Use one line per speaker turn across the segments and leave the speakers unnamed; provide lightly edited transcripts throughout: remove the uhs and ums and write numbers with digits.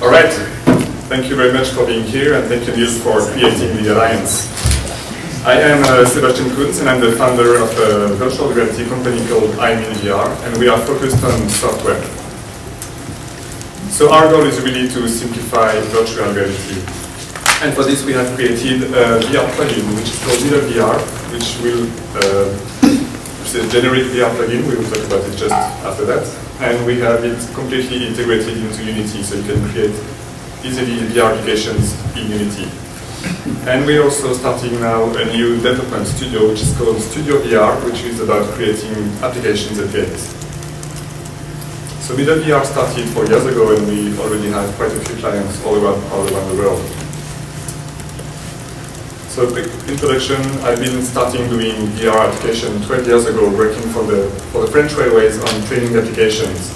All right. Thank you very much for being here, and thank you, Neil, for creating the alliance. I am Sebastien Kuntz, and I'm the founder of a virtual reality company called ITA, and we are focused on software. So our goal is really to simplify virtual reality. And for this, we have created a VR plugin, which is called VR, which will it's a generic VR plugin. We will talk about it just after that. And we have it completely integrated into Unity, so you can create easily VR applications in Unity. And we're also starting now a new development studio, which is called Studio VR, which is about creating applications and games. So VR started 4 years ago, and we already have quite a few clients all around the world. So quick introduction, I've been starting doing VR application 12 years ago, working for the French Railways on training applications.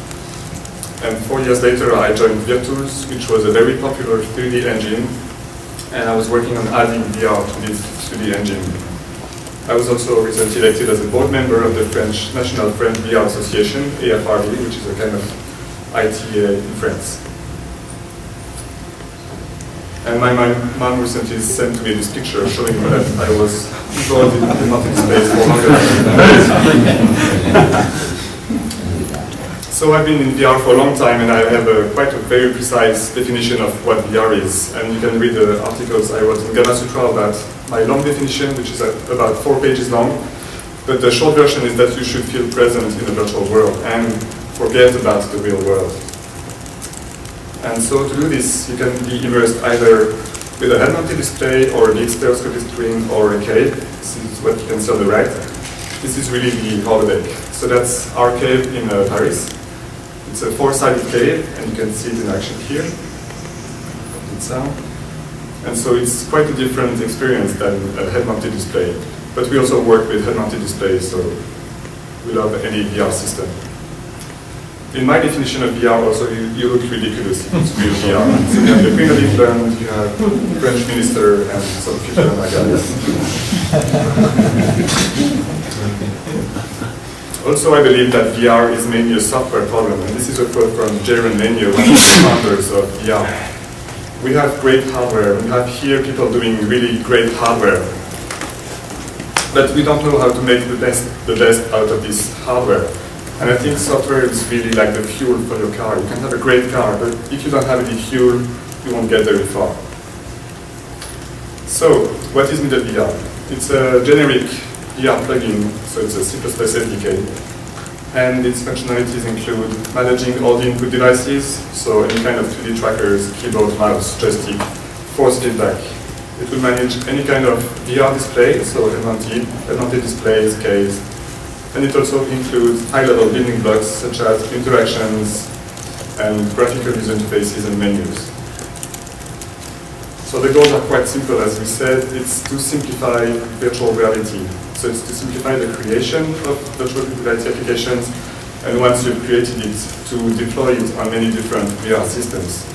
And 4 years later, I joined Virtuos, which was a very popular 3D engine, and I was working on adding VR to this 3D engine. I was also recently elected as a board member of the French National French VR Association, AFRV, which is a kind of ITA in France. And my mom recently sent me this picture showing that I was involved in the multi-space for longer than So I've been in VR for a long time, and I have quite a very precise definition of what VR is. And you can read the articles I wrote in Gamma Sutra about my long definition, which is about 4 pages long. But the short version is that you should feel present in the virtual world and forget about the real world. And so to do this, you can be immersed either with a head-mounted display or a big stereoscopic screen or a cave. This is what you can see on the right. This is really the holodeck. So that's our cave in Paris. It's a 4-sided cave, and you can see it in action here. And so it's quite a different experience than a head-mounted display. But we also work with head-mounted displays, so we love any VR system. In my definition of VR, also, you look ridiculous if it's real VR. So you have the Queen of England, you have the French minister, and some future guys. Also, I believe that VR is mainly a software problem, and this is a quote from Jaron Lanier, one of the founders of VR. We have great hardware. We have here people doing really great hardware, but we don't know how to make the best out of this hardware. And I think software is really like the fuel for your car. You can have a great car, but if you don't have any fuel, you won't get very far. So, what is VR? It's a generic VR plugin, so it's a C++ SDK. And its functionalities include managing all the input devices, so any kind of 2D trackers, keyboard, mouse, joystick, force feedback. It will manage any kind of VR display, so head-mounted displays, caves. And it also includes high-level building blocks such as interactions and graphical user interfaces and menus. So the goals are quite simple, as we said. It's to simplify virtual reality. So it's to simplify the creation of virtual reality applications, and once you've created it, to deploy it on many different VR systems.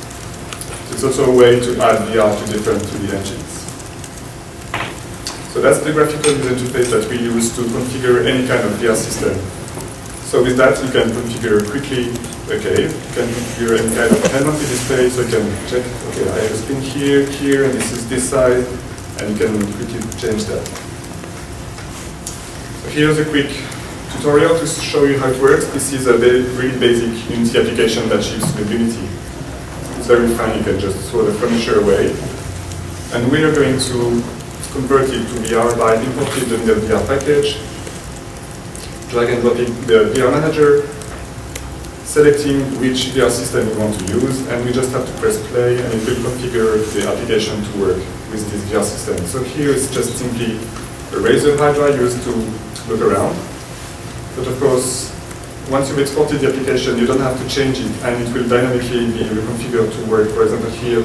It's also a way to add VR to different 2D engines. So that's the graphical user interface that we use to configure any kind of VR system. So with that, you can configure quickly a cave. You can configure any kind of head-mounted display, so you can check, okay, I have a spin here, and this is this side, and you can quickly change that. So here's a quick tutorial to show you how it works. This is a really basic Unity application that ships with Unity. It's very fun, you can just throw the furniture away. And we are going to convert it to VR by importing the VR package, drag and dropping the VR manager, selecting which VR system you want to use, and we just have to press play, and it will configure the application to work with this VR system. So here it's just simply a razor hydra used to look around. But of course, once you've exported the application, you don't have to change it, and it will dynamically be reconfigured to work, for example, here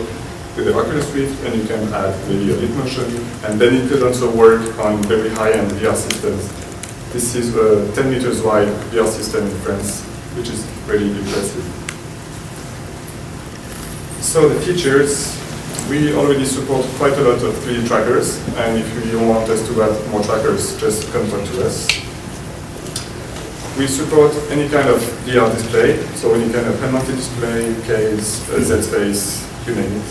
with the Oculus Rift, and you can add maybe a bit motion, and then it could also work on very high-end VR systems. This is a 10 meters wide VR system in France, which is really impressive. So the features, we already support quite a lot of 3D trackers, and if you want us to add more trackers, just contact to us. We support any kind of VR display, so any kind of head-mounted display, case, Z-space, you name it.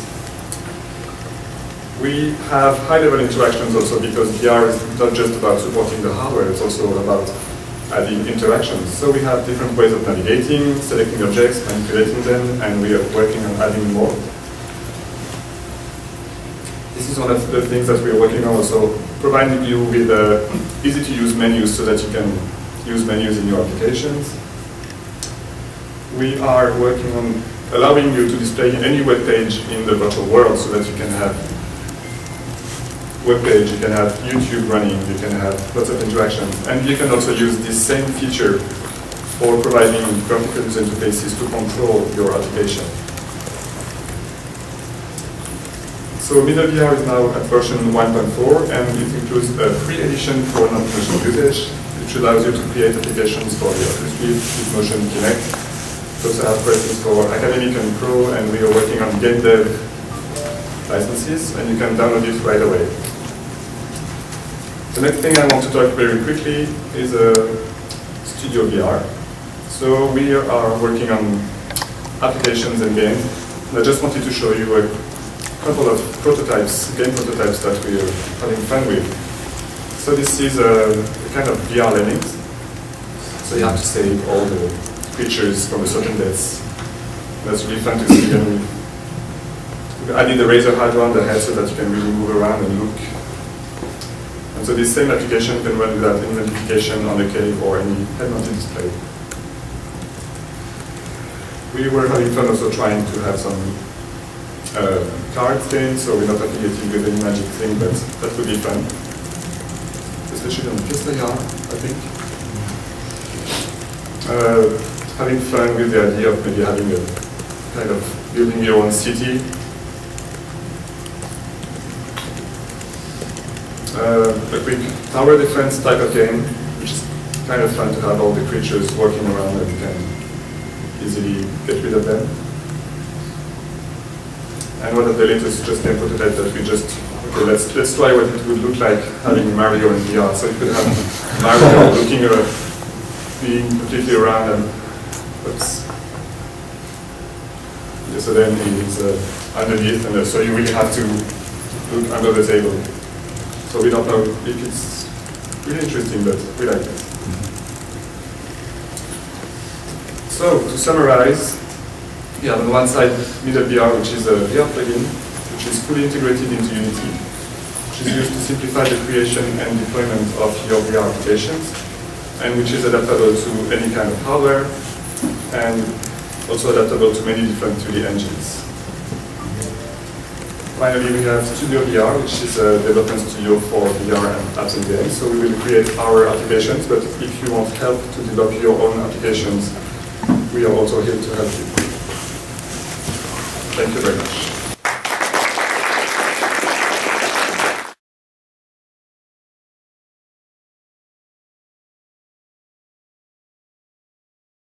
We have high-level interactions also because VR is not just about supporting the hardware, it's also about adding interactions. So we have different ways of navigating, selecting objects, manipulating them, and we are working on adding more. This is one of the things that we are working on also, providing you with easy-to-use menus so that you can use menus in your applications. We are working on allowing you to display any web page in the virtual world so that you can have web page, you can have YouTube running, you can have lots of interactions, and you can also use this same feature for providing graphical user interfaces to control your application. So MiddleVR is now at version 1.4, and it includes a free edition for non-commercial usage, which allows you to create applications for the Oculus Rift, Motion, Kinect. We also have versions for Academic and Pro, and we are working on game dev licenses, and you can download it right away. The next thing I want to talk very quickly is Studio VR. So we are working on applications and games, and I just wanted to show you a couple of prototypes, game prototypes that we are having fun with. So this is a kind of VR lemmings. So you have to save all the creatures from a certain deaths. That's really fun to see. And we added the razor hard around the head so that you can really move around and look. And so this same application can run without any notification on the cave or any head-mounted display. We were having fun also trying to have some cards game, so we're not affiliating with any magic thing, but that would be fun. Especially on PSVR, I think. Having fun with the idea of maybe having a kind of building your own city. A quick tower defense type of game, which is kind of fun to have all the creatures walking around and you can easily get rid of them. And one of the latest just game prototypes that we just, okay, let's try what it would look like having Mario in VR. So you could have Mario looking being completely around and, oops. Yeah, so then he's underneath, and so you really have to look under the table. So we don't know if it's really interesting, but we like it. So to summarize, we have on one side MiddleVR, which is a VR plugin, which is fully integrated into Unity, which is used to simplify the creation and deployment of your VR applications, and which is adaptable to any kind of hardware, and also adaptable to many different 2D engines. Finally, we have Studio VR, which is a development studio for VR and apps and games. So we will create our applications, but if you want help to develop your own applications, we are also here to help you. Thank you very much.